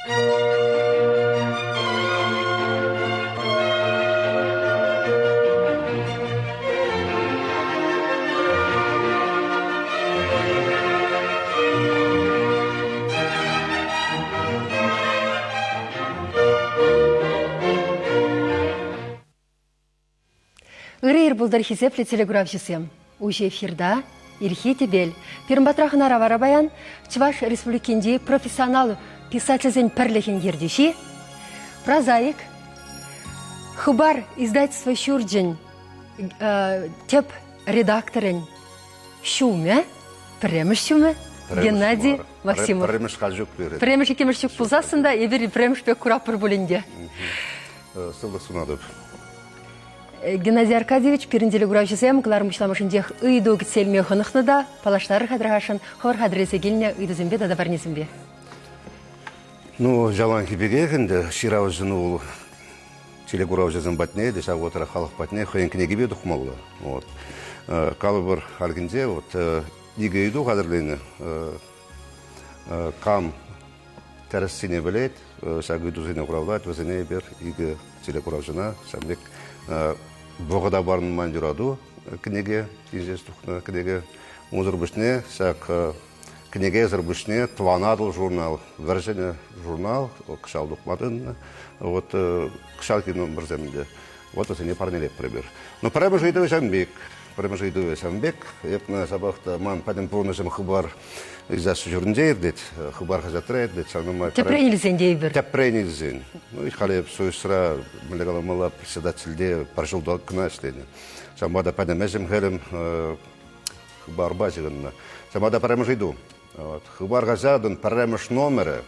Ирейр булдар хизепле телеграф жесем. Уже эфирда Ирхи Тебель. Пермбатрахна равара баян Чуваш республикинде профессионал писательзен перлехин ердиши. Прозаик. Хубар издательство Щурджин. Теп редакторын Шуме. Премеш Шуме. Геннадий Максимов. Премеш Хаджук берет. Премеш екемешчук пулзасында, ебір премеш бек кураппыр бөлінде. Сылы сунадып. Геннадий Аркадьевич, перенделі күрәушісем, қыларым ұшламышындех ұйду кітселме қынықны да, палаштары қадырғашын, қовар қадыресе келіне ұйду зімбе, дада барнесімбе. Ну, жалан кебеге кенде, ширау жыны ол телегурау жазын батне, дешақ отыра халық батне, қойын кінеге беді құмалды. Калы бір халгінде, игі үйду қадырлені, кам тәріссіне білет, шағы үйду зіне құраулайды, өзіне бір игі телегурау жына, шамбек Боғада барын ман жүраду кінеге, тезес тұқына кінеге ұзыр бүшіне, сәк кінеге зір бүшіне Тванадыл журнал, вәржені журнал, кышал дұқмадын, кышал кені бір зәмінде. Өсіне парнелеп пребір. Но прәмі жайды өшәмбек, епна сабақта ман пәдім пұрнышым қыбар изасы жүрінде ердет, қыбар қазатыр ердет. Тәпренілзен дейбір. Тәпренілзен. Қалеп сойсыра, мүліғаламала председательде паржылдал кіна ішлені. Самада пәдім әжім қәлім қыбар базығынна. Самада прәмі жайды. Қыбар қазадын прәміш номері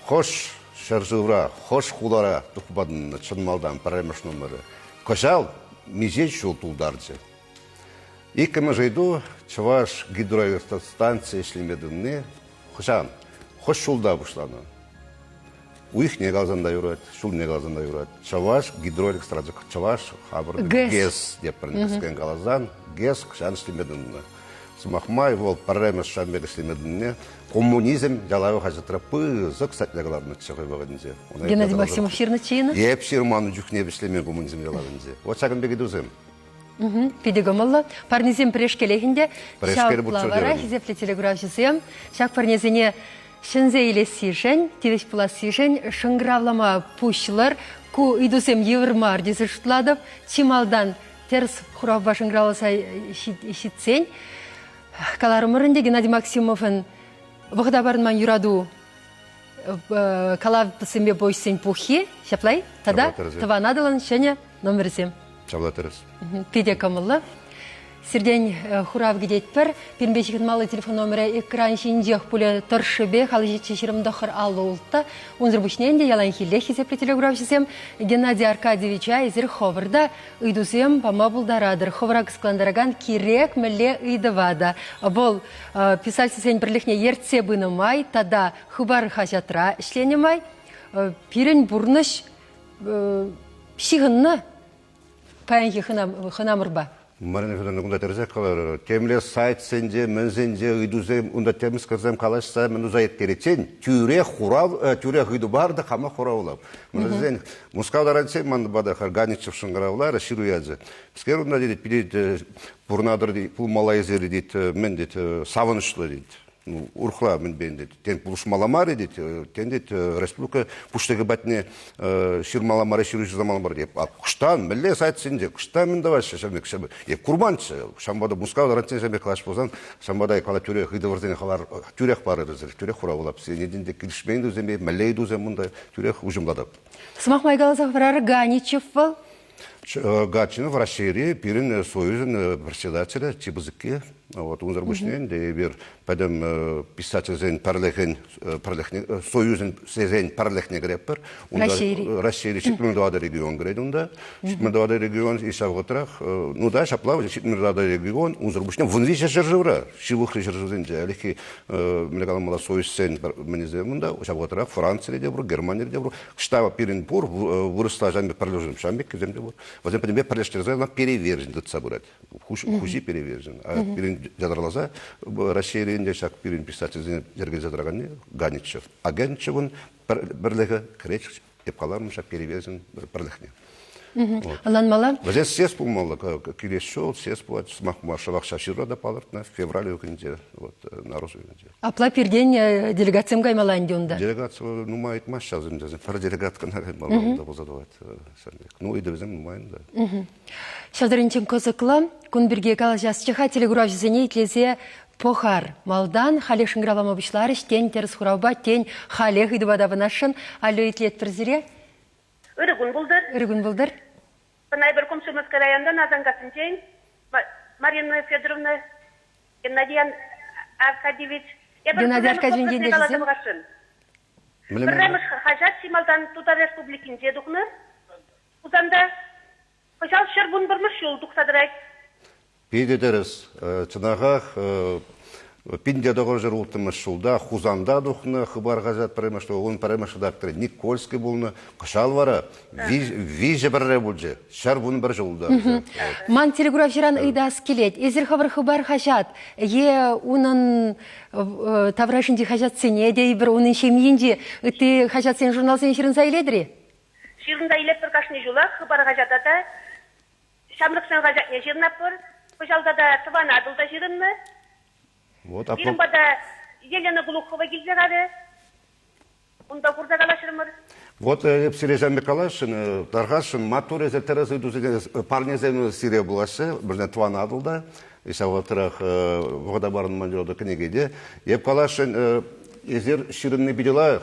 қош шаржывра, хош хулара тұқбадын чынмалдан прәміш номері. Кошал мизеч жол тұлдарды. Икімі жайды Чуваш гидроэлектростанция ішлемедімне қошан, хош жолда бұшланы. Уих не қалзанда юрат, шул не қалзанда юрат. Чуваш гидроэлектростанция, Чуваш хабырды ГЭС деп біріндескен қалазан, ГЭС қошан ішлемедімне. Смахмай ол прәміш шамбек ішлемедімне. Коммунизм жалауы қажытыра пызық сәтлеғаларыны чықай бағынзе. Геннадий Максимов ширны чейіні? Еп ширманы жүхне бішлемен коммунизм жалауынзе. Вот шағын бегі дұзым. Педагомылы. Парнезем прешкелегінде шауплавара хизепле телеграф жызем. Шақ парнезіне шынзе елесі жын, тевеш пуласы жын, шыңғыравлама пұшылар, ку идусем евірмар десі жұтладып, чималдан терс құрав башыңғыравласа шитсен. Каларымырынде Геннадий Максимовын Вғыда барынман юраду калав пысымбе бойшсен пухи, шаплай, тада Тванадылын шәне номерсем. Чаблатырыз. Педе камылы. Серден хурав гидетпір. Пенбешігін малы телефон номері экран жиндех пулі тұршыбе, халы жетші шырымдықыр аллы ұлтты. Онзыр бүшненде ялан хиле хизеплі телеграф жесем Геннадий Аркадьевича езір ховырда ұйдусем пама бұлдарадыр. Ховырак скландараган керек мүлі ұйдывада. Бұл писательсен бірлікне ертсе бұнымай, тада хыбар хажатра ішленемай, пирен бұрныш шиғынны пәйінгі хынамырба. Марина Федоровна, онда терзек қалар. Темле сайт сенде, мінзенде, үйдузем, онда теміз қызым қалашса, мен ұзайет керетсен, тюрех үйду барды, қама құраулап. Мінзен, мұскаудар әнсен, манды бада Гарганичев шыңғыраулар, ширу язы. Бізкер онда дейді, білет, бұрнадыр дейді, бұл малайзері дейді, мен дейді, савынышлы дейді. Урхла мен бен дейді. Тен пұлышмаламар дейді, тен дейді, республика пұштығы бәтіне шырмаламары, шыру замаламар дейді. Құштан, мүлі сайт сенде, құштан мен давай шамбек, еп құрбаншы, шамбада мұскау дарантен шамбек қалаш болсан, шамбада қала түрек, үйді варзен қалар, түрек бары рызыр, түрек құра олап, сенеден де келішмейді өземе, мәлейді өзем мұнда түрек ұжымладып. Смақ майгалазақ варары Ганичев был? Гатчинов, Рашири, Пирин, Союзен, председателя, Чебызыки. Вот, он зарбушнен, де бир, падам писатель парлехен, Союзен сезен парлехне греппер. Рашири, Читмирдада регион грейдунда. Читмирдада регион и шавготрах. Ну да, шаплав, Читмирдада регион, он зарбушнен. Вон вище жержевра, шивухри жержевзенде. Алихи, млегаламала Союзен менеземунда, шавготрах, Франция дебру, Германия дебру. Штаба Пирин пур, выросла жамбе парлежен шамбек, земдебур. Вот я понимаю, перлештерзе она перевержен тут собрать. Хузи перевержен. А перин жадарлаза Россия ренде шак перин писатель жерге жадраганы Ганичев. А Ганичевын бірлігі кіреч епқаларым шак перевержен бірлігіне. Аланмала? Вазе сес пулмалы, келес шоу, сес пулат, смахма шавақ шаширра да палырт на феврале өкінде, на розу өкінде. Апла перден делегациям гаймаланды онда? Делегация, ну, мает маш жазым, пара делегатка на гаймаланды болзадуат. Ну, и довезем, нумайын да. Шадарынчен козықлы, күн бірге кал жасчыға телеграф жүзіне итлезе похар. Малдан, халі шыңгралама бұшлары, тен теріс хұрауба, тен халі ғидывадавынашын, алі итлет бірзіре? Үрігін бұлдыр. Үрігін бұлдыр. Бұнай бір Комсомольская районда Назангасын жейін. Марина Федоровна, Геннадий Аркадьевич. Геннадий Аркадьевич енде жезім. Бірреміш хажат Сималдан Тута Республикин жедуқны. Uzanda Hocam şerbun birmiş yolduk sadırayt. Pide deriz. Çınağaq Пинде доғыр ултымыз шулда, Хузанда дұқны, Хыбар ғазат пәрімішті, оғын пәрімішті дақтыры, Никольский болны, Қышал вара, Вижі бірре бұлжы, шар бұны бір жылда. Ман телеграф жиран ұйдас келет, Эзір Хыбар ғажат, унын таврашынды ғажат сене, де бір унын шемейінде, үтті ғажат сен журнал сен шырын сайледірі? Шырында илеп бір қашны жулақ, Хыбар ғажатата, Шамлық сен ғажат не жирнап бір, Хыжалда да Тыван Адылда жирынны, Бирмбада Елена Глухова келдерады. Онда курда калашырмыр. Вот Сирежан Миколаевшин, Таргашин, Матур езер терезы идузы парнезен Сирия булашы, бірден Тыван Адылда, ешаватырақ Вғадабарын манжоды кінегеде. Еп Калашин езер ширынны пиделайық,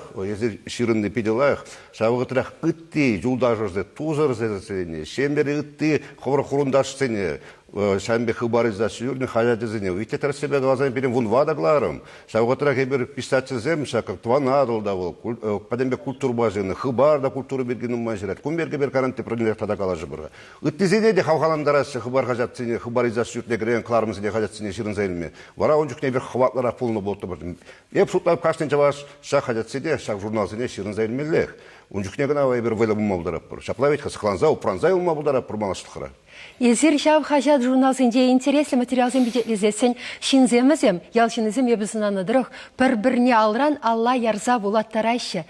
шавығытырақ үтті, жулдажырды, тузырызы, шембері үтті, қовыр құрындашысыны, Шамбе хыбар издасы юрны хажат изине. Уйте себе глазами перем вон вада гларом. Шавготрах ебер писатель земша, как Тван Адыл да был. Падембе культур базины, хыбар да культуру бергенум мажират. Кумберге бер каранте продилер тада калажы бырга. Үттизине де хавхаламдарасы хыбар хажат сине, хыбар издасы юртне грен кларым сине хажат сине ширын зайылме. Вара он жүкне бер хватлара пулны болты бырды. Еп шутлап каштен чаваш шах хажат сине, шах журнал сине ширын зайылмелех. Он жүкне гына вайбер вайлабы мабылдарап быр. Шаплавить хасыхланза, упранзай улмабылдарап быр малаштықыра. Езер шав хажат журналсынде интереслі материалсын бейтлезесін шинземізем, ялшынызем ебізінаны дұрық, бір-біріне алран Алла ярза болаттарайшы,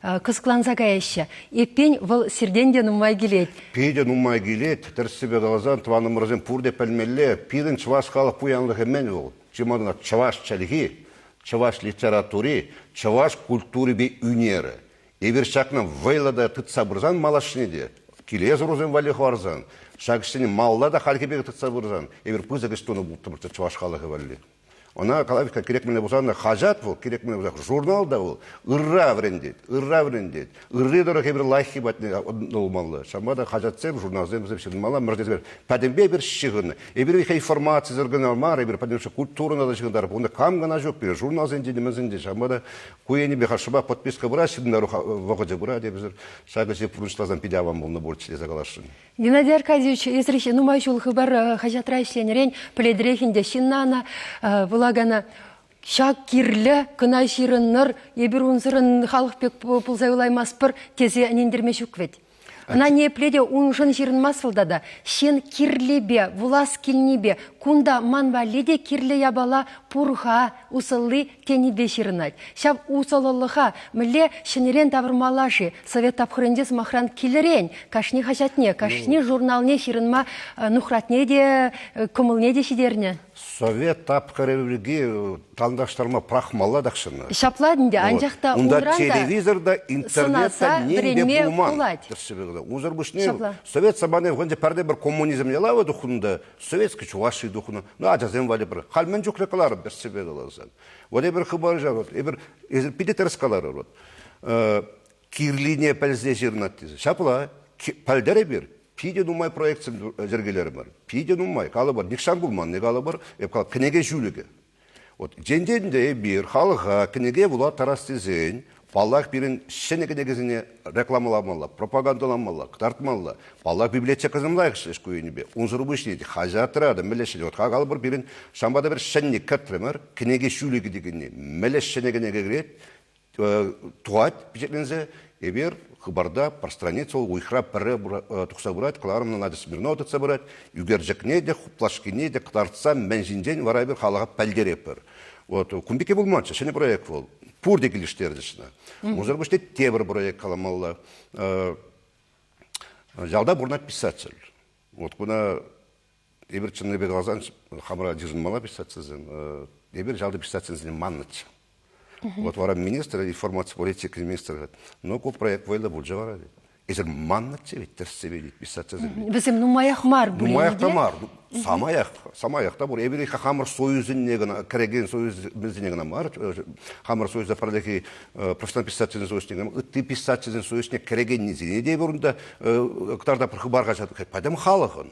кызықланза каяшы. Еппен выл сирден нумай келет. Пейде нумай келет, тірсібе қалазан, туаным рызен пурде пәлмелі, пейдің чываш қалық пуянлығы мен ол. Чымадына чываш чәлігі, чываш литератури, чываш культуры бей үнері. Ебір шақынан вайлада тұтса бұрзан малашынеде. Келез рузен валих варзан. Шагшыны малла да халки бегі тұтса бұрзан. Ебір пызы кіштуны бұлтты бұртты чываш қалығы валли. Она калавика керек мене бузанна хажат был, керек мене бузак журнал да был, ырра врендет. Ырры дорог ебір лайхи батны олмаллы. Шамада хажатсем журналзем бізем шырын мала мұрдет Падембе бір шығыны. Ебір вейха информация зіргін алмар, ебір падемші культурына да шығындар. Онда камгана жоқ бері журналзен денемізінде. Шамада куені бе хашыба подписка бұра, шыдындар вағыджа бұра деп зір. Шагыжы пұрыншылазан пидявам болны борчиле загалашын. Геннадий Аркадьевич, если нумай жул хыбар хажатра ишленерен, пледрехинде шиннана, влагана шак кирлі, кына ширынныр, ебір унзырын халық пек пулзай улаймаспыр, тезе нендерме жүквет. Ана не пледе унжын жирын масылдада, шен кирлебе, вулас килнебе, кунда манва леде кирле ябала пурха, усылы тенебе жирынат. Шап усылылыға, міле шенерен тавырмалашы, совет тапхырындес махран килерен, кашни хажатне, кашни журналне жирынма нухратне де, кымылне де шидерне. Совет тапхырывлігі талындаштарма прахмалла дақшыны. Шапладынде, анжақта унда телевизорда, интернетта ненде булман. Узыр бұшне, совет сабаны ғынде пәрде бір коммунизм елавы дұқында, советский чуваши дұқына, ну ажазем вали бір, халмен жүк рекалары бір себе ғылазан. Воде бір хыбар жағыд, ебір пидетерс қалары ғылад. Кирлине пәлзе жерінат дезі. Шапыла, пәлдері бір, пиде нумай проекцим жергелері бар. Пиде нумай, қалы бар, никшан бұлман, не қалы бар, кінеге жүлігі. Женденде бір халыға кінеге бұла тарастезен, Баллах бірін шенеге негізіне рекламаламалы, пропагандаламалы, тартмалы. Баллах библиотека зымлайық шеш көйінебе. Унзыры бұшнейді, хажатырады, мелешеді. Қағалы бір бірін шамбада бір шенне кәттіремір, кінеге шүлігі дегенне. Мелеш шенеге неге керет, туат печатлензе, эбер хыбарда пространец ол уйхра пірі тұқса бұрат, қыларымның ады Смирнов тұтса бұрат, үгержікне де, құплашкине де, қытартса мәнжінден вара бір қалаға пәлдер епір. Күмбеке болманша, шыны проект бол, пұр декіліштерді шына. Мұзыр бұште тебір проект қаламалла. Жалда бұрна писатель. Күна эбер чынны бек алзан, хамыра жызынмала писатель, эбер жалда писатель маннычы. Вара министр, информация политики министр, но проект войла будет вара. Эзер маннычы, терсебе писатель. Bizim нумаях мар бұл. Нумаях та мар. Самаях та бұл. Эбер хамыр союзын негана, кереген союз бізден негана мар. Хамыр союзда паралеки профессионал писатель союзнегана, ты писатель союзне кереген незине де бұрында, ктарда прхыбарға жатыр. Падам халығын.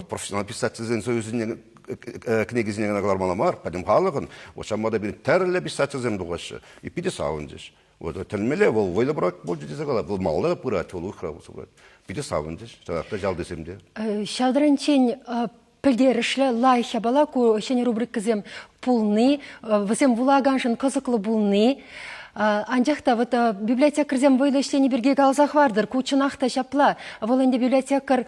Профессионал писатель союзне книгизіне қалармала мар, падам халығын. Шамада бір тәрлі писатель дуғашы. И пиде сауындыш. Тәлмеле, ол ойлы бұрақ болды десе қала. Бұл малыға бұрат, ол ұйқыра болса бұрат. Пиде сауындыш. Жағақта жал десемде. Шалдыранчен пілдерішлі лайхя бала, шәне рубрик кізем пулны, візем вулаганшын қызықлы бұлны. Анжақта библиотекарзем бойлы ішлені бірге қалзақ вардыр, көчінақта шапла. Ол әнде библиотекар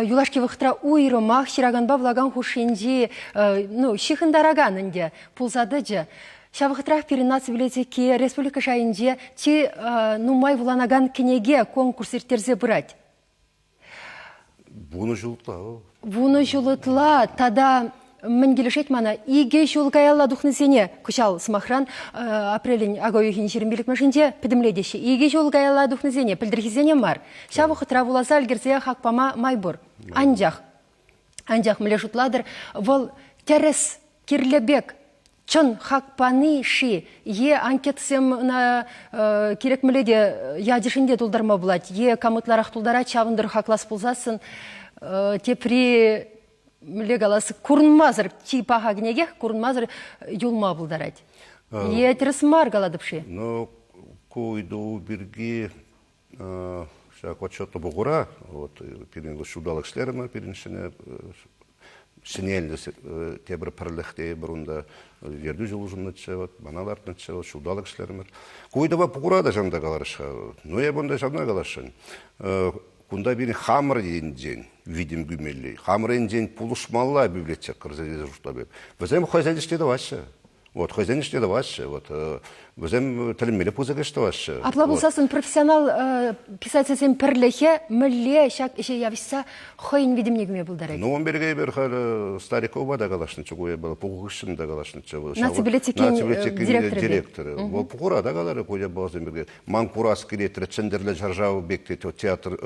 юлашки вықтыра уйрымақ, шираганба влаган хушенде, шихындараган әнде пулзады жа. Шавықтырақ перенация библиотеке республика шайынде те нумай вуланаган кенеге конкурс ертерзе бұрад. Бұны жылытла. Бұны жылытла, тада мінгелішет мана, иге жылғайалла дұқнызене, күшал смахран апрелін ағауюхин жерінбелік мәшінде підімледеші. Иге жылғайалла дұқнызене, пілдірхізене мар. Шавықтыра вуласа әлгерзе хақпама майбұр. Анжақ мүлі жұтладыр. Вол терес керлебек. Чын хақпаны ши, анкетсем керек мүледе ядешінде тұлдарма бұлад. Камытларақ тұлдара чавындыр хақлас бұлзасын, тепри мүле қаласы күрінмазыр, чипаға гінеге күрінмазыр юлма бұлдарад. Терес мар қаладып ши? Көйді бірге отчетты бұғыра, перенгі шудалық шлеріма, переншіне Шинелді тебір пірліқте бұрында ерді жыл ұжымнытшы, баналартнытшы, шудалық ішлерімір. Көйді ба бұғырада жанда қаларыша. Но я бұнда жанда қаларышын. Күнда бені хамыр енден, видим гүмелі. Хамыр енден пұлышмалла библиотек қырзадезі жұтла беп. Бізем хозяйништеді вашы. Хозяйништеді вашы. Бізем тіліммелі пұзығышты вашы. Апла бұлсасын профессионал писательсен пірліхе мүлі шак іші явишса хойын видим негіме бұлдарай. Он берге бір Старикова да қалашынчы, пұғышын да қалашынчы. Нацы библиотеки директоры. Ол пұғыра да қалары көйде бағызын берге. Маңпурас келетірі, чендерлі жаржау бекті, театр,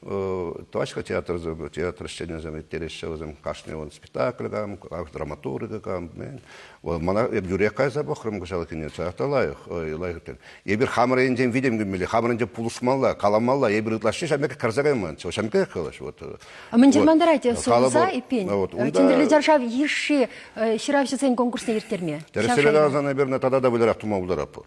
туашқа театр ішченен зәметтереші, қашны спектакль қам, драматургы қам. Мана жүрек қайза бұқырым қышалы кенен саяқта лайық. Ебір хамыр енден видим күмелі, хамыр енден пұлышмалла, қаламалла, ебір ұтлашы шамекі қарзағайман, шамекі қылыш. Мен жермандар айты, соғыза епен, тендерлі жаршав еші шыравшы сен конкурсіне ертерме? Тәресілі азан әберіне тада да білер ақтума бұлдар апыр.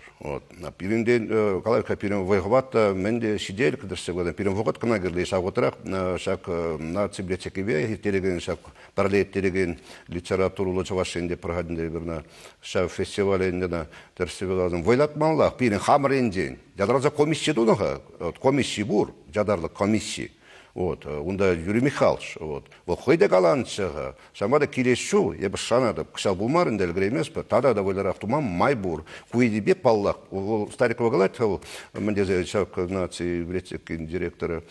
Пирінден, қалайқа пирін вайғыватта, мен де шидель кідірсе қодан, пирін вұғыт қына кірді, шақ отырақ, шақ нация библиотекебе, ертереген, шақ паралеттереген литературулы чавашенде прағадында біріне шақ фестивалендена тәрсебе азан. Войлатманлақ, пирін хамыр енден, жадараза комиссия дунаға, комиссия бұр, жадарлық комиссия. Онда Юрий Михайлович, ол қойда қаланшыға, шамада келешу, ебі шанады, қышал бұлмарын дәлгір емес пі, тада да ойлар автоман май бұр, көйді беп баллақ, ол Старикова қалайды, ол міндезе шақ нации библиотекин директоры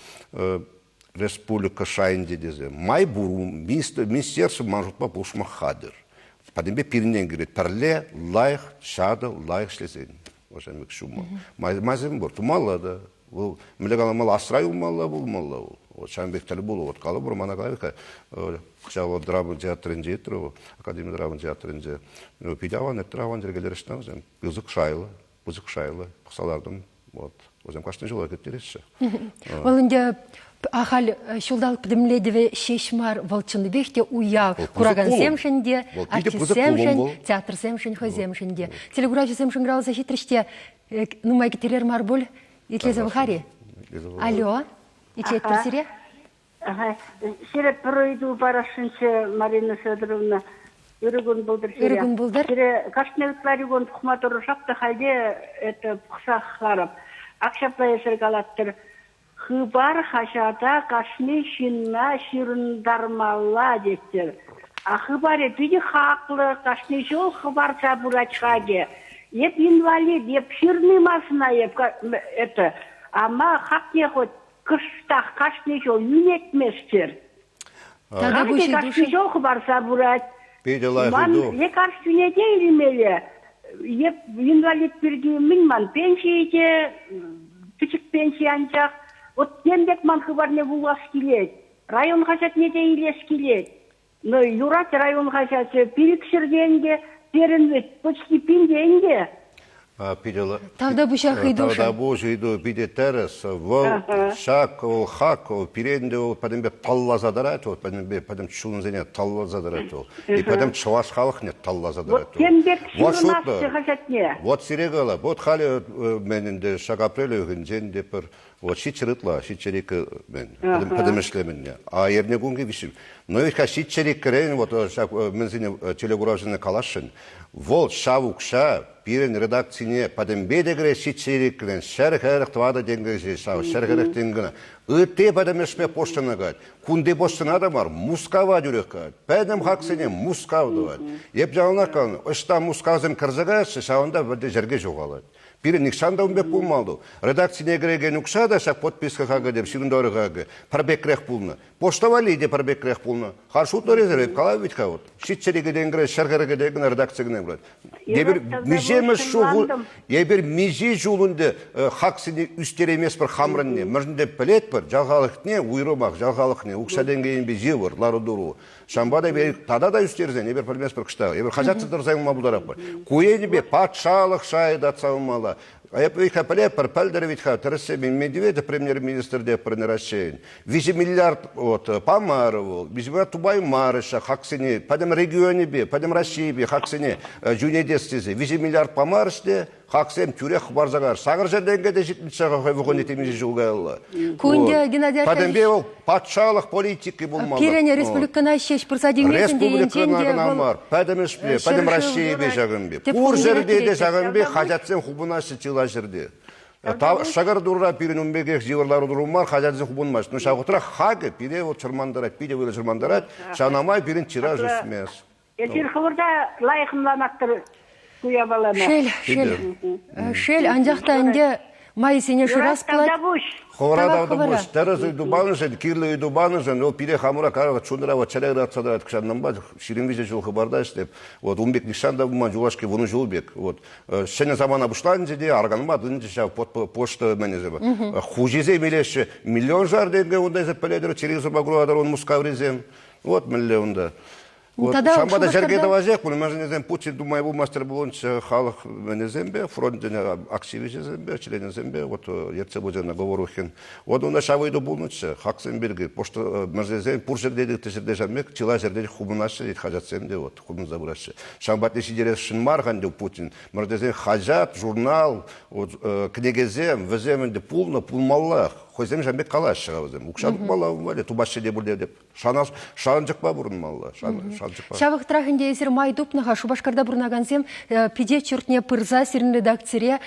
республика шайынде дезе, май бұр, министерство манжутма бұлшма қадыр. Падембе пирінен керет, пірле, лайық, шады, лайық шлесен. Ошамек шума. Майзем бұр, тумалла да. Мүлі қаламал асырай ұлмалла бұлмалла ол. Шамбекталі болу, қалы бұр, мана қалайқа. Қышағы драма театрын жетір, академия драма театрын же. Педаван, әттіраван жергелеріштен, бұзық шайлы, пықсалардың. Өзім қашын жылы әкеттереші. Ол үнде Ахал шулдал пдемледеве шешмар волчынды бехте уял кураган семшенде, артист семшен, театр семшен, хоземшенде. Телеграфия семшен грал за хитрости, ну майки терер марбуль, и тлеза вахари. Алло, и тлет персире? Ага, сире пройду барашинче Марина Федоровна. Өргөн булдыр. Өргөн булдыр. Кашневтлар югон тухматор шапта халде это пхсахларып. Акшаплай сергалаттыр. Хыбар хашата кашни шинна ширындармалла деттер. А хыбаре биди хаклы кашни жол хыбар сабурачхаге. Еп инвалид, еп ширны масына еп это. Ама хакне хоть кыштах кашни жол юнетместер. Кашни жол хыбар сабурач. Ман лекарственные деньги еп инвалид биргимин пенсияте küçük pensiyancak вот дембек ман хыбарне булас килет район хажатне де илес килет но юрат район хажаты пирикширгенге перенвет почти пинденге Тавда bu şahıydı. Тавда bu şahıydı bir de teres. Şak o hak o pirende o padem be tallazadarat o padem çulun zene tallazadarat o. И padem çavaş halk ne tallazadarat o. Вот сирегала, вот хали менен де шак апрель gün de per o şiçritla şiçerik men. Padem işlemenне. А ерне гунге вишим. Но ведь şiçerik крен вот шак мен зене телеграфжыны калашын. Вол шавукша пирен редакцияне падембедегре шичериклен шерхерх твада денгеже шав шерхерх денгена ыте падемешме поштанагат кунде поштанада бар мускава жүрекат падем хаксене мускавдат еп жалнакан ышта мусказым кырзага шавында бирде жерге жогалат Пирен никшанда умбек булмалды. Редакцияне кирген укшада шак подпискага деп ширындорыга парбекрех булны. Поштавали де парбекрех булны. Харшутно резерв калавит кавот. Шитчериге денгре шаргареге деген редакцияне брат. Дебир мижемес шугу, ебир мижи жулунде хаксини үстер эмес бир хамрынне. Мыржынде пилет бир жалгалыкне уйрумак жалгалыкне укшаден кийин би живыр ларудуру. Шамбада бер тада да үстерзен ебир пилмес бир кышта. Ебир хажатсыздыр займа булдарак бар. Куени бе патшалык шайдат савмала. А я приехал по Пальдеровичу, Тарасебин Медведев, премьер-министр Депренерашен. 8 миллиард от Памарову, 8 миллиард Тубай Марыша, Хаксине, падем регионе бе, падем России бе, Хаксине, Джунедестизе, 8 миллиард Памарште, Хаксем Тюрех Барзагар, Сагаржа Денгеде Житмичага, Хавухонитими Жугала. Кунде Геннадий Падем бе, патшалых политики булмала. Пирене республикана шеш просадимесин Республикана намар, падем Ишпе, падем России бе Жагамбе. Пуржерде де Жагамбе, Хажатсем Хубунаши Чилажерде. Шагар дура пирен умбеге живарлары дурумар хажатсы хубунмаш. Ну шагутра хаге пире вот чырмандарат, пиде böyle чырмандарат, шанамай пирен чираж үсмес. Эфир хабарда лайыхымланаттыр куя балана. Шел анжактанге майсине шурас кылат. Ховрада буш, терезы дубанышен, кирлы дубанышен, ол пире хамура карага чундыра вот челегда цадарат кшаннан ба, ширинвиже жол хабарда иштеп. Вот умбек нишанда бума жулашке вуну жулбек. Вот шене замана бушланжеде арганма дынжы шав почта менезеба. Хужизе милеше миллион жар денге ондай запеледер через багруадар он мускавризем. Вот миллионда. Вот шамбада жергеде важек, bunu мәженезен Путин думай бу мастер болонча халық менезембе, фронтене активизембе, членезембе, вот ерце бозена говорухен. Вот онда шавыйды болнуча, хаксенберге, пошта мәженезен пуржердеди тешерде жамек, чила жердеди хубунашы, хажатсемде, вот хубун забурашы. Шамбатне сидерес шынмарған деп Путин, мәженезен хажат, журнал, книгезем, веземінде пулна, пулмаллах. Хозем жамбек калаш шығавызем. Укшадық мала умале, тубашы де бурде деп. Шанжықпа бұрын мала. Шавық трахынде есір майдупныға Шубашкарда бұрнағансем педе чүртне пырза сирін редакцире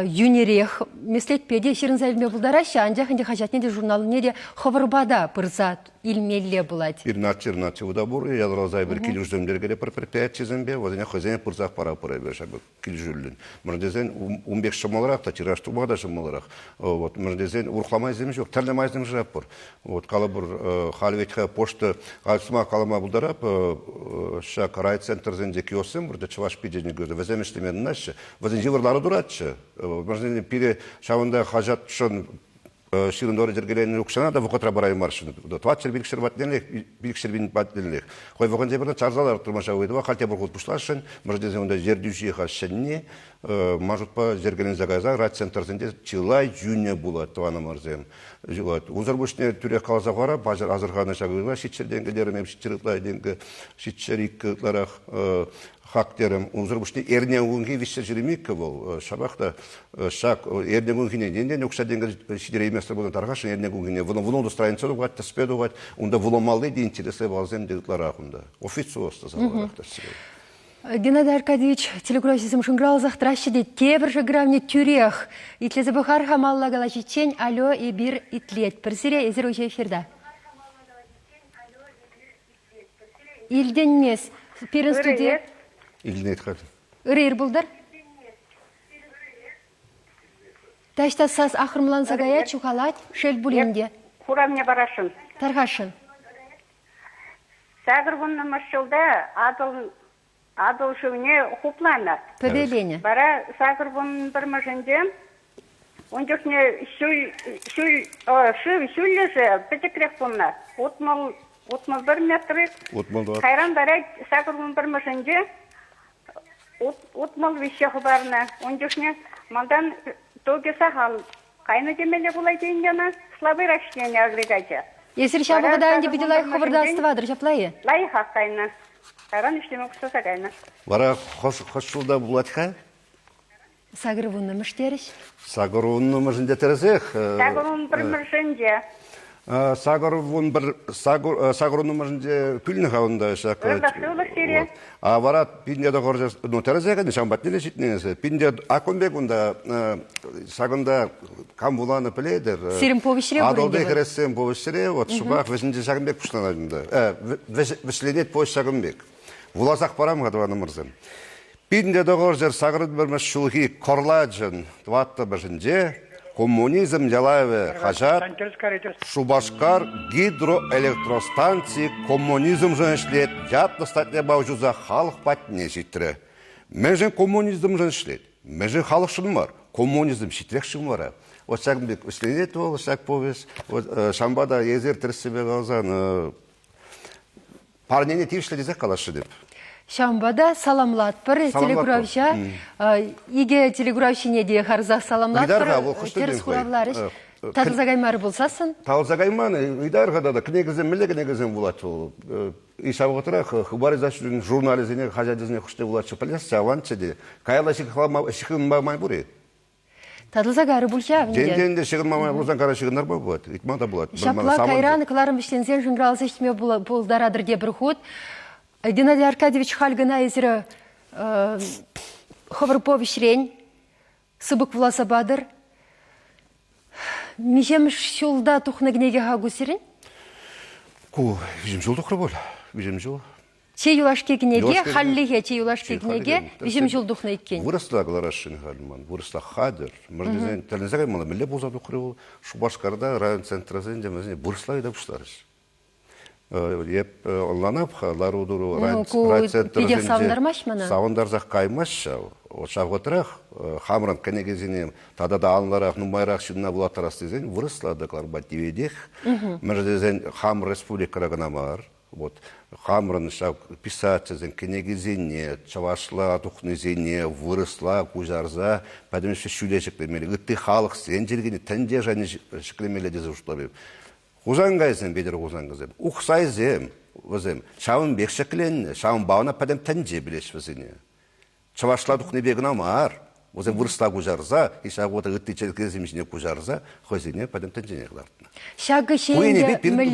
юнерех. Меслет педе шерін зәлме бұлдарашы, анжақынде хажатне де журналыне де ховырбада пырза илмелле бұлад. Ирнатчы ұда бұры, ядыразай бір келі жүздемдергеде пір-пір-пәт чезембе, возене хозене пырзақ пара-пара берші келі жүрлін. Мұрдезен 15 шымалырақ, та тираж турбада шымалырақ. Мұрдезен ұрқламай земі жоқ, тәрлемай земі жырап бұр. Қалы бір халветқа пошты ғалысыма қалама бұлдарап, шак райцентр зенде киосым, бұрды чываш пидені көрді. Везем іштеменін нашы, везен живырлары дуратшы. Мұрдезен пире шауында хажат шын ширындоры жергеленін ұқшана да вұқытра барай маршыны. Туатшыр білікшір баттенлік, білікшір бін баттенлік. Қой вұқын зебірді чарзалар тұрмаша өйдіва, қалте бұрғыт бұшлашын, мұрдезен онда жердюші қашшынне, мажутпа жергелен загайза, райцентрзенде чилай жүйне болады, туаны марзем. Узар бұшне түрек қалаза қара, бажыр азырғаны шағыға, шитшер денгелеріне, шитшер ұтлай денгі, шитшер иккіларақ, хактерем узрбушни эрнеунгин виссер жиремикке бол шабахта шак эрнеунгине денден укшаденге сидерейместер болон таргаш эрнеунгине вулонду страница дугат таспедугат унда вуломалды интересе балзем дегтлар акында официоста заларактар. Геннадий Аркадьевич телеграфизм шунграл захтращи де тебр же гравне тюрех итлезе бахар хамалла галачичень алё и бир итлет персире эзер уже эфирда. Илденмес пирен студия. Илденет хат. Ырыр булдар. Ташта сас ахырмлан загая чухалат шел булинде. Хурамне барашын. Таргашын. Сагыр бунна машылда адыл шөвне хуплана. Побеление. Бара сагыр бун бір машынде. Он жохне шүллесе петекрек бунна. Утмал 1 метр. Хайран бара сагыр бун бір машынде. Утмал вещах барна. Он жохне мандан тоге сахал. Кайны демеле булай дейінгена слабый растение агрегатя. Если шабы да не видела их хабардарства, дружаплае. Лай хакайна. Таран иштеме кусаса кайна. Вара хошулда булатха? Сагырвунна мыштериш? Сагырвунна мышынде терезех. Сагырвун бір мышынде. Сагырвунна мышынде пүлін хауында шак. Ырдақсылық сире. Вара пинде доғыр терезеге не шамбатнеле житнеңесі. Пинде аконбек унда сагында камбуланы піледер. Сирим повышре бурынде. Адолды кересем повышре. Вот шубақ вешінде шагынбек пұшланадында. Вешленет повыш шагынбек. Вуласақ барам ғадываны мұрзым. Пинде доғыр жер сағырын бірміш шулхи корладжын тватты біржінде коммунизм ялаеве хажат Шубашкар гидроэлектростанции коммунизм жөншлет жат статья баужуза халық патне життірі. Мәжін коммунизм жөншлет. Мәжін халық шын бар. Коммунизм шитрек шын бар. Вот шагынбек вешленет ол, шаг повес. Шамбада езер тірсібе қалзан парнене тившлі дезек қалашы деп. Шамбада саламлат пыр телеграфша иге телеграфшине де харзах саламлат пыр терс хуравларыш тазагаймар болсасын тазагайманы идаргада да книгизем милегенегизем булат ол ишабытра хабаризашын журнализине хажадизине хуште булат чапалас чаванчы де кайлашык шыгынмамай буре Тадылзагары булча денденде шыгынмамай булсан кара шыгындар болот итмада булат шапла кайран кыларым иштенсен жыңгыралсы иштеме булдарадыр де бір ход. Геннадий Аркадьевич Хальгана езірі хабыр повышрень, сыбык власа бадыр. Межем шулда тухны гнеге хагусерін? Ку, вижем жыл тухры бол, вижем жыл. Че юлашке гнеге, халлиге че юлашке гнеге, вижем жыл тухны еккен. Вырысла гларашын хадман, вырысла хадыр. Мырдызен, тәлінзәгай мала мілі боза тухры бол, Шубашкарда район центразен демезіне вырысла едап ұштарыш. Еп онланап, ларудуру райцентрзенде сауындарзақ қаймаш, шағытырақ, хамран кәнегезіне тадада алынларақ, нұмайрақ шынына бұлаттарас дезен, вырысладықлар ба деведех, мәрдезен хам республикарағына мар, хамран писатчезен кәнегезіне, чавашла, тұқнезіне, вырысла, кужарза, пәдіміші шүлешіклемелі, үтті халық сен жергені тәнде және шіклемелі дезі ұштар Хузангайзем, бедер хузангайзем. Ухсайзем, возем. Шавын бекшекленне, шавын бауна падем тәнже білеш візіне. Чавашла дұқны бегіна мар. Возем вырысла кужарза, иша гота үтті челкезем ішіне кужарза, хозине падем тәнжене қылартына. Шағы шейінге мүлі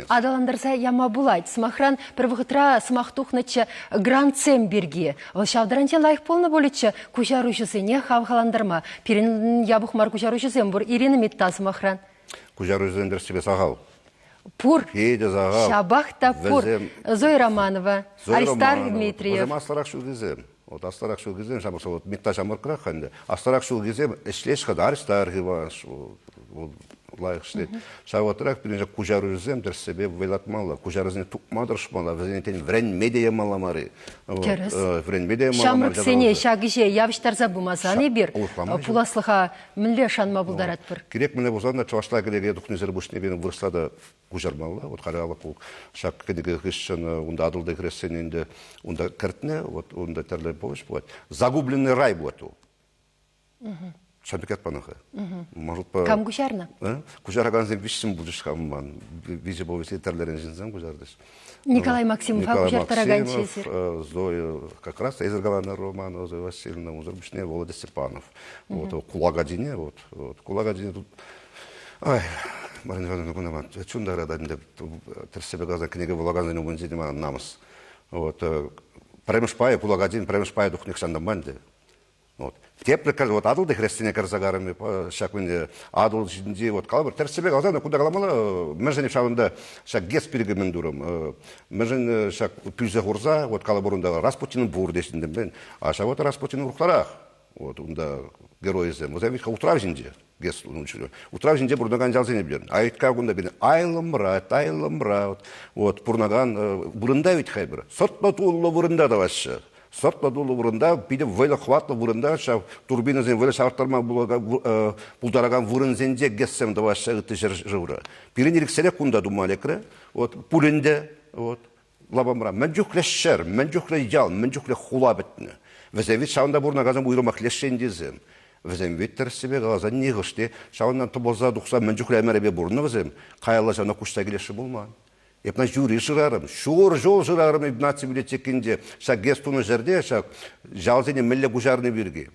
адаландырса яма булайт. Смахран бір вғытра смахтухначы гранцем берге. Шавдаранча лайық полны болетчі кужарушысыне хавхаландырма. Перін ябықмар кужарушысым бұр ирені метта смахран. Кужару зендер себе сағал. Пур. Кейде сағал. Шабахта пур. Зоя Романова. Айстар Дмитриев. Өзем астарақ шул кезем. Астарақ шул кезем. Митта шамыр қырақ қанды. Астарақ шул кезем. Ішлеш қады. Арыстар ғиваш. Лайық шлет. Шаватырақ бірінже кужару зем дер себе вайлатмалы. Кужару зене тұқмадыр шмалы. Візенетен врен медея маламары. Керіс. Врен медея маламары. Шамрық сене шағыше явыштарза бұмасаны бір. Пуласлыға мүлі шанма бұлдарат бір. Керек мүлі бұзанда чавашла келеге дұқнезер бұшыне бені вырыслады кужармалы. Қарағалық бұл шақ кедеге ғышын, онда адылды кіресен енді, онда кіртіне, онда тәрлі болыш болады. Загубленный рай болады. Шамбекет панахы. Кам кушарна? Кушараган зен вишсим будешь хамман. Виже повести терлерен жинзен кушардыш. Николай Максимов, а кушар тараган чесер. Зоя, как раз Эзергалана Романа, Зоя Васильевна, Узарбишне, Володя Степанов. Вот, Кулагадине, вот, Кулагадине тут... Ай, Марина Ивановна Гунаман, чундарадан, терсебе газа книга Вулагазин Убунзидима намыс. Вот, Премшпай, Кулагадин, Премшпай, духник Сандаманде. Вот. Теплый, вот адулды христиане карзагарами, шаквинде адул жинди, вот калабр. Терсебе газа, куда галамала, межен шавында шак гес перегамендурам, межен шак пюзе гурза, вот калабурунда Распутин бурдесиндем, а ша вот Распутин урхларах, вот унда герой зем. Вот ведь утрав жинди, гес учили. Утрав жинди бурнаган жалзене билер. А ведь как унда билер, айлымра, вот бурнаган бурында ведь хайбер. Сотла тулла бурында да ваще. Сортла дулы вырында, биде вэлэ хватлы вырында, турбина зен вэлэ шарттарма пулдараган вырын зенде гессем даваша ыты жыры. Пирин ерікселе кунда думалекры, пулінде, лабамра, мен жүхле шер, мен жүхле ял, мен жүхле хула бітіні. Везевит шауында бұрна газан бұйрымақ лешендезім. Везевит терсебе газан неғыште, шауындан тұбылза дұқса мен жүхле әмәребе бұрны везем, қайалла жана күшта келеші болман. Епна жюри жырарым, шур жол жырарым ебнаци билетекінде, шак гестуны жерде, шак жалзене мілі күжарны берге.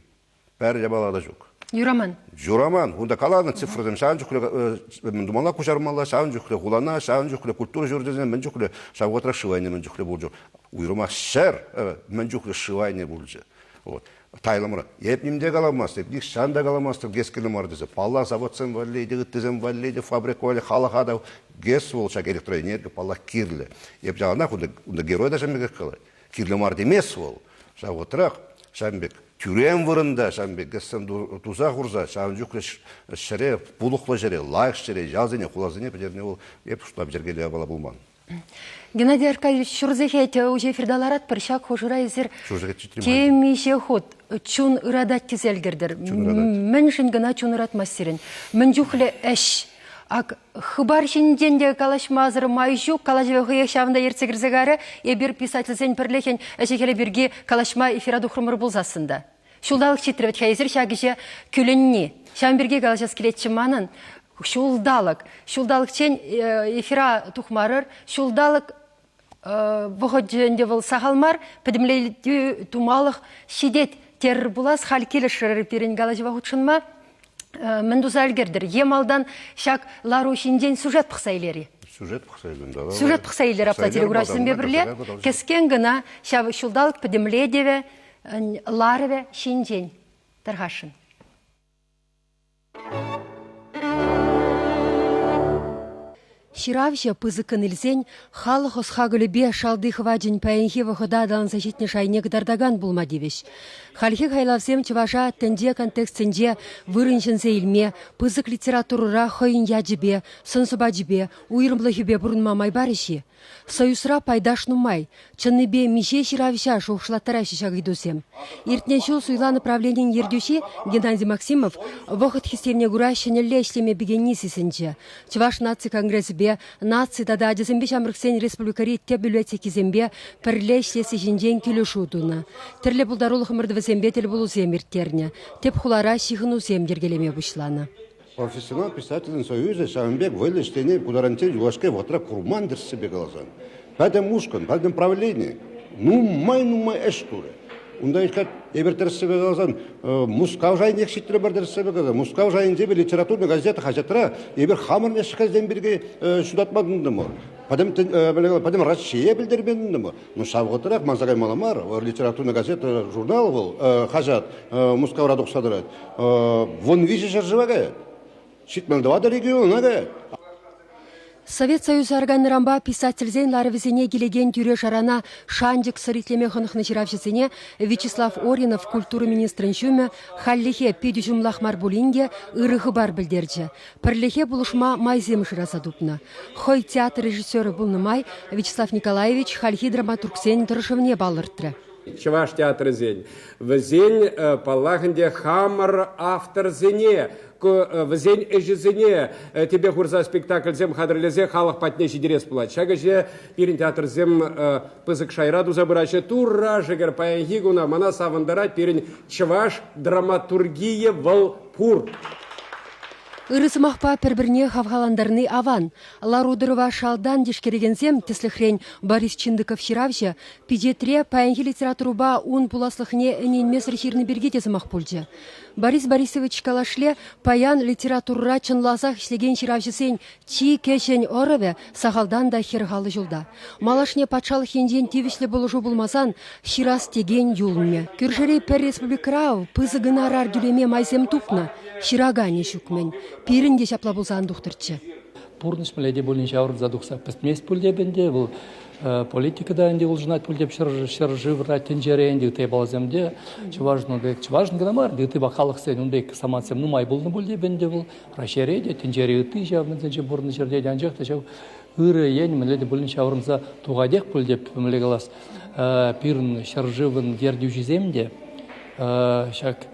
Бәрі жабалада жоқ. Юраман? Юраман. Онда қаланы цифрызым, шағын жүхле думала күжармала, шағын жүхле ғулана, шағын жүхле культура жүрдезен, мен жүхле шағын отыра шывайны мен жүхле бұл жоқ. Уйрыма шәр, мен жүхле шывайны бұл жоқ. Тайлымыра. Епнемде қаламас, епнек шанда қаламас, гескелі мардызы. Палла заводсен валлейді, ғыттызен валлейді, фабрик валлейді, халақада гес бол, шак электроэнергия, палла кирлі. Еп жағанақ, онда герой да жамбек қалай. Кирлі марды емес бол. Шак отырақ, жамбек тюрем вырында, жамбек гестен тузақ ұрза, шағын жүкілі шыре, бұлықлы жере, лайық шыре, жазыне, құлазыне, бідеріне ол, еп ұштап жергелі бала болман. Геннадий Аркадьевич, шурзехет уже фердаларат паршак хожура изер кемише ход чун ырадат тизелгердер. Меншин гана чун ырат мастерин. Мен жухле эш. Ак хыбар шинденде калашмазыр майжу калажве хыек шавында ерцегірзегары ебір писательсен пірлеген әшекелі бірге калашма эфира дұқрымыр болзасында. Шулдалық четірвет хайзір шагыше күлінне. Шам бірге калашас келетші манын. Шулдалық чен эфира тухмарыр, шулдалық бұғыд жөнде бұл сағалмар, пәдімлейді тумалық шидет тер бұлас халкелі шырыр перен галажыва құтшынма, мен дұзалгердір. Емалдан шак лару шинден сюжет пықсайлері. Сюжет пықсайлері. Сюжет пықсайлері апта телеграфиясын бебірле, кескен гына шулдалық пәдімлейдеве ларыве шинден тарғашын. Ширавща пызыкын илзен, халық осхагылыбе шалды хваджин паенхе выходадан защитне шайнек дардаган булма девеш. Хальхе хайлавзем чыважа тенде контекстенде вырыншынзе илме, пызык литературыра хойын яджибе, сынсыбаджибе, уйрымлыхибе бурынма майбарыши. Союзра пайдаш нумай, чынныбе мише ширавща шоушлаттара шишагыдусем. Иртне шул суйланы правлениен ердюши Геннадий Максимов вохот хистерне гура шенелле ишлеме бегеннисисенче. Чываш наци конгрессбе, наци тада джезембе шамрыксен республикари те библиотеки зембе пірле ишлеси жинжен келешудуна. Тірле бұлдарулық мырдывы зембе тел бұлу земірттерне. Теп хулара шихыну зем дергелеме бұшланы. Профессионал писательный союз, Шамбек, вылечение, кударантель, Юашке, вот так курман себе глаза. Пойдем мушкан, пойдем правление. Ну май, эштуре. Унда искать, ебертер себе глаза. Мускав жайын екситтері бардер себе глаза. Мускав жайын дебе литературный газета хажатыра, ебер хамыр ешқазден бірге шудатмадынды ма. Пойдем Россия білдербенді ма. Ну шавғытырақ, мазагай маламар, литературный газета, журнал был, хажат, Мускав радуқ садырат. Вон виже жаржывагает. Шитмелдавада регионага. Совет Союзы органырамба писательзен ларвизене келеген тюре шарана шандик сыритлеме хынықны жиравшысыне Вячеслав Оринов культура министрін жүмі халлихе педі жұмлақ марбулинге ырығы бар білдерді. Пірлихе бұлышма майзем жыраса дупна. Хой театр режиссері бұлны май Вячеслав Николаевич халхи драматургсен тұрышывне балыртыры. Чуваш театр зень. В зень палахнде хамар автор зене. В зень эжезене тебе хурза спектакль зем хадрлезе халах патнеши дерес плач. Шага же пирин театр зем пызык шайраду забырачы тура жегер паянгигуна мана савандарать пирин чуваш драматургия вал пур. Ырысымақпа пір-біріне хавғаландарны аван. Ларудырова шалдан дешкерегензем тісліхрен Борис Чиндыков ширавжы, пидетре паянги литературуба он пуласлыхне әненмес рехирны берге тезімақ пульджы. Борис Борисович калашле паян литературра чынлазах ішлеген ширавжысен чи кешен орыве сағалдан да хергалы жылда. Малашне патшалық енден тевішлі болужу болмазан ширас теген юлме. Күршірей пір республикарау пызығын арар дүлеме майзем тупны, ширагане шүкмен. Пиринде шапла болсан дұқтырчы. Пурныш мледе болынша ауыр задуқса пістмес пүлдебінде, бұл политикада энди улжынат пүлдеп шыржывра тенжеренде, үтей балаземде, чыважын гынамар, үтей бақалық сен, үндей самансем нумай болны пүлдебінде, бұл рашереде, тенжере үтей жавнызенше бұрны жердейді анжақты, жау ұры ен мледе болынша ауырынса туғадек пүлдеп млегалас пирін шыржывын гердюжиземде, шак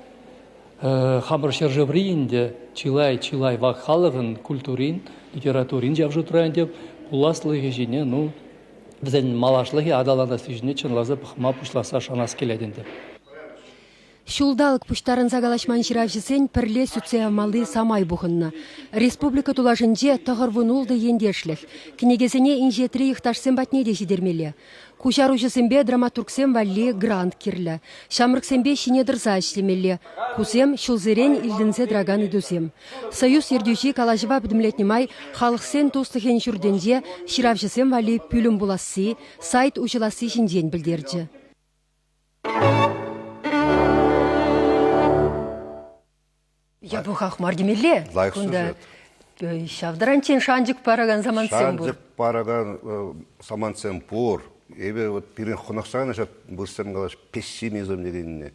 хамыр шыржывриінде, чилай вақ халығын, культурин, литературин жав жұтырайын деп, ұласлығы жіне, бізден малашлығы адаландасы жіне чынлазы пұхма пұшласа шанас келедін деп. Шулдалық пұштарын загалашман ширавжысен пірле сүтсе амалы самай бұғынна. Республика тулажынже тұғырвынулды ендешлік. Кенегесіне инжетірі иқташсен батнеде жидермелі. Кушарушысембе драматургсем валли грант кирлі. Шамрыксембе шинедірза ішлемелі. Кусем шулзерен илдінзе драган идусем. Союз ердюші калажыва бідімлетнемай халықсен тустығен жүрденде ширавжысем валли пүлім буласы, сайт ұшыласы жінден білдерді. Я бұқақ мардемелі. Лайықсыз Шавдаранчен шанжық параган замансен бұр. Шанжық параган самансен бұр. Ебе пирин қонақсаған ашат бұлыстарын қалаш пессимизм дегеніне.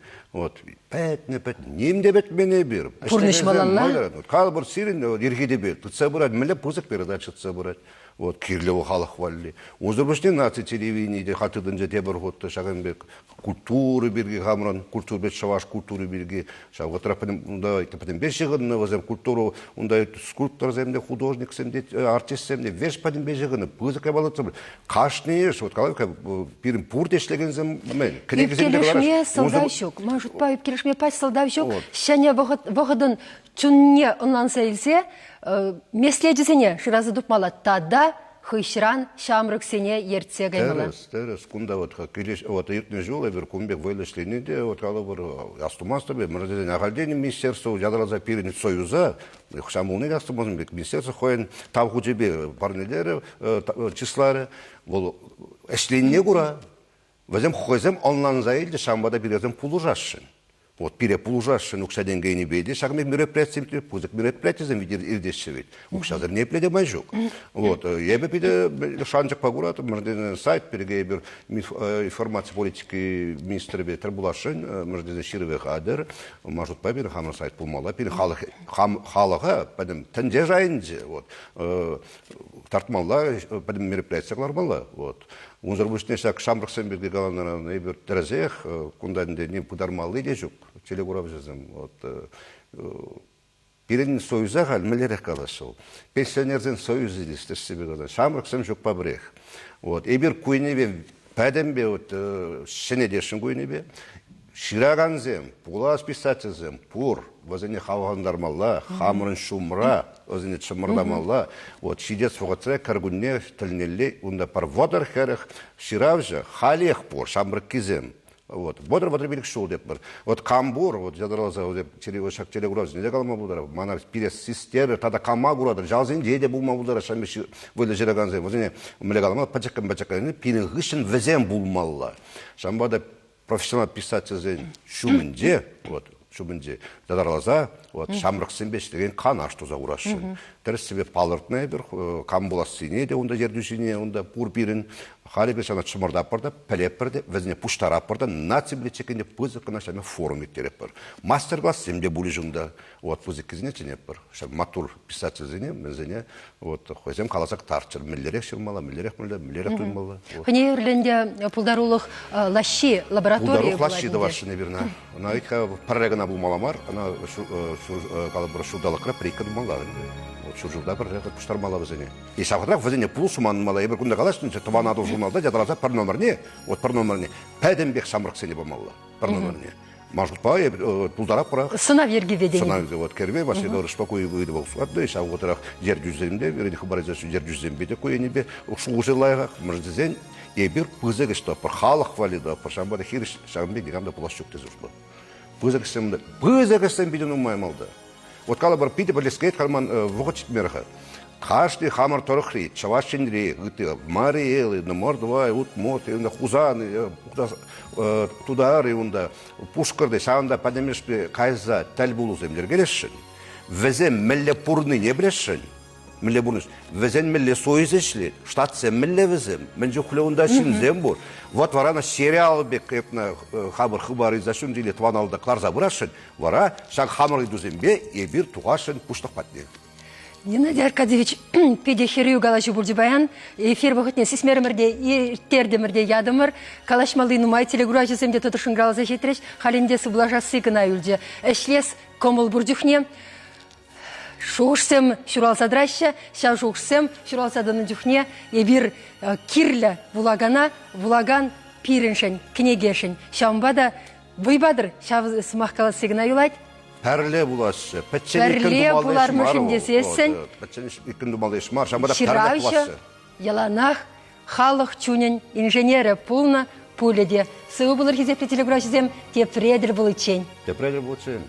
Пәтіне, немде бәт мене бер. Пұрныш малалла? Қал бұр сирін ергеде бер. Тұтса бұрад, мүлі пұзық берді açıtsa бұрад. Кирлеу халық валли. Озырбыштен нации телевидениеде хатыдын жете бір хотты шағанбек культуры берге хамран, культур бет шаваш культуры берге шавға тападым беш жығынны вазем культуру, ондай скульптор земде, художник земде, артист земде, веш падым беш жығынны, пызық абалатсым. Қашны еш, қалай пирин пурт ешлеген зем мен. Үпкелешме сылдавшук, мажут па үпкелешме паш сылдавшук, шәне вғыдын чүнне онлан сәйлсе, меследжісіне шыразы дұпмала тада хыщран шамрыксене ертсе гаймала. Терес, кунда ертне жолы бір кумбек вайлышленеде, калы бір астумаста бе, мұрдеден ағалдені министерство ядалаза пирин союза, шамуны астумазын бек, министерство қойын тавғу жебе парнелері, числары, бұл әшленіне құра, вазем қойзем онлан зайылды шамбада бірезем пулу жашшын. Пире пулужашын укшаден гейни бейде, шагмек мероприятием, пузык мероприятием видер ирдешевит. Укшазыр не пледе майжук. Ебе пиде шанчак пагурат, мырден сайт перегейбер информации политики министра бетер булашын, мырден ширвех адер, мажут пабир хамыр сайт пулмала, пире халыға, падем тенже жайынже, тартмалла, падем мероприятиялар мала. Унзар бушне шак шамрыксен берге галанаран эбер терезех, кундадында не пудармалы дежук, телегурав жазым. Пирин союза хал мелерек калашыл. Пенсионерден союз илистер себе галан. Шамрыксен жук пабрех. Эбер куйнебе падембе шенедешин куйнебе. Шираганзем, пулас писателзем, пур, возене хавандармалла, хамрын шумра, возене чымырдамалла, шидец фугатре каргунне тылнелле, унда пар водар херах, ширавжа, халех пур, шамрык кизем. Бодр билік шул деп бір. Камбур, жадыралаза, шак телегураз, неде қалма бұлдара, мана пирес систер, тада кама құрадыр, жалзын жейде бұлма бұлдара, шамбеші вөлі жираганзем, возене мүле қалма, пачакан, пирин ғышын візем бұлмалла. Шамбада профессионал писатель шумінде, жадаралаза, шамрыксен беш деген қан аштуза урашын. Терес себе палыртны бір, кам боласы сине де, онда жердюшіне, онда пур пирин, Халибе сана чумарда апарда, пелепперде, везне пуштара апарда, нацибли чекенде пызык нашами форум иттереппер. Мастер-класс семде були жунда, вот пызык кизне ченеппер. Шам матур писатель зене, мезене, вот хозем каласак тарчер, миллерек ширмала, миллерек туймала. Хне ерленде пулдарулых лащи лаборатории. Пулдарух лащи да ваши неверно. Она итха паррегана бул маламар, она калабра шудалакра прикад малар. Шуржуда бір пұштармала візіне. И сақытырақ візіне пұл суманын мала, ебір күнде қаласын, тұванады журналда жадаласа пір номеріне, от пір номеріне, пәденбек самырық сені болмалла, пір номеріне. Мажылпа, пұлдарақ бұрақ. Сынав ерге ведені. Сынав ерге, от кербе, Василий Орышпа көйі көйді болсы. Ады, сау отырақ жер жүземде, вереді хабаризацию жер жүзембеде көйінебе, ұшуғызы лайғақ, мұрждезен, ебір пызық ішті, пір халық валиды, пір шамбада хиріш, шамбе дегенде пұлас шөкте зұрды. Пызық істем беден ұмаймалды. Вот когда бар пите полискает, карман вогочит мерха. Каждый хамар торохри, чавашинри, гыты, мариэлы, на мордвай, ут моты, на хузаны, тудары, унда пушкарды, саунда подемешпе кайза тальбулу землер gelешшин. Везен мелле пурны не блешшин. Мелле бурныш. Везен мелле соизешли, штатсе мелле везем. Менже хулеунда шин зембур. Вот варана сериал бек епна хабар хабар изашун диле тваналда кларза бурашын. Вара шаг хамар идузембе ебир тугашын пуштак патне. Геннадий Аркадьевич, педе херию галажу бурдибаян, эфир вахытне сисмермерде, тердемерде ядымыр, калашмалы нумай телегуражы земде тотышын гралза жетіреш, халинде сыблажа сыгына үлде. Эшлес комыл бурдюхне, шуғышсем шуралсадраща, ша шуғышсем шуралсаданы дюхне, ебір кирлі вулаган пиріншін, кнегешін. Шамбада выбадыр, ша смахкала сыгына юлайд. Пәрле булашы, пәрле булармышын десесін. Шираушы, яланах, халық чунен, инженері пулна, пуледе. Сығы бұлыр хизепті телеграфизем, тепредір бұл içen. Тепредір бұл içen.